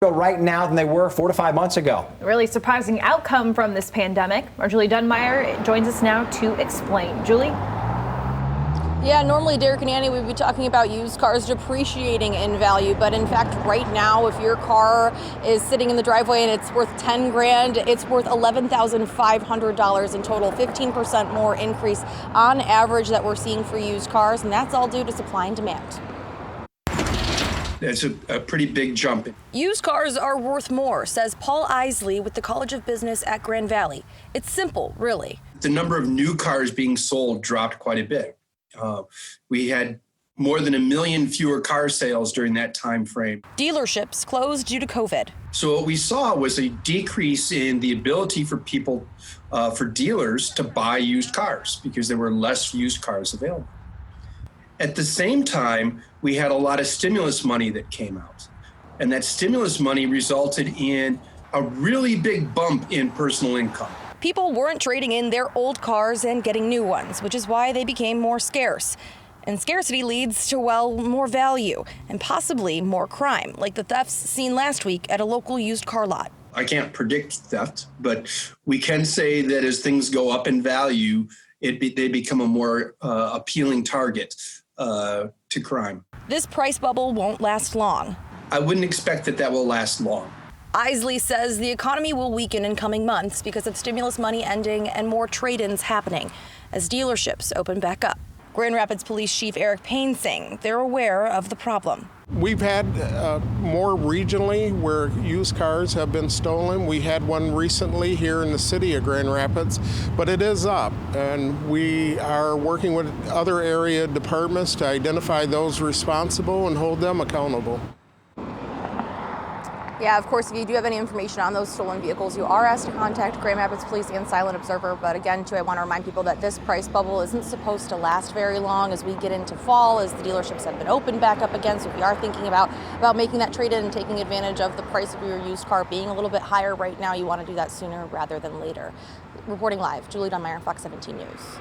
right now than they were 4 to 5 months ago. A really surprising outcome from this pandemic. Our Julie Dunmeyer joins us now to explain. Julie? Yeah, normally Derek and Annie would be talking about used cars depreciating in value, but in fact right now if your car is sitting in the driveway and it's worth 10 grand, it's worth $11,500 in total, 15% more increase on average that we're seeing for used cars, and that's all due to supply and demand. It's a pretty big jump. Used cars are worth more, says Paul Isley with the College of Business at Grand Valley. It's simple, really. The number of new cars being sold dropped quite a bit. We had more than 1 million fewer car sales during that time frame. Dealerships closed due to COVID. So what we saw was a decrease in the ability for people, for dealers to buy used cars because there were less used cars available. At the same time, we had a lot of stimulus money that came out. And that stimulus money resulted in a really big bump in personal income. People weren't trading in their old cars and getting new ones, which is why they became more scarce. And scarcity leads to, well, more value and possibly more crime, like the thefts seen last week at a local used car lot. I can't predict theft, but we can say that as things go up in value, they become a more appealing target to crime. This price bubble won't last long. I wouldn't expect that will last long. Isley says the economy will weaken in coming months because of stimulus money ending and more trade-ins happening as dealerships open back up. Grand Rapids Police Chief Eric Payne saying they're aware of the problem. We've had more regionally where used cars have been stolen. We had one recently here in the city of Grand Rapids, but it is up, and we are working with other area departments to identify those responsible and hold them accountable. Yeah, of course, if you do have any information on those stolen vehicles, you are asked to contact Grand Rapids Police and Silent Observer. But again, too, I want to remind people that this price bubble isn't supposed to last very long as we get into fall, as the dealerships have been opened back up again. So if you are thinking about making that trade-in and taking advantage of the price of your used car being a little bit higher right now, you want to do that sooner rather than later. Reporting live, Julie Dunmeyer, Fox 17 News.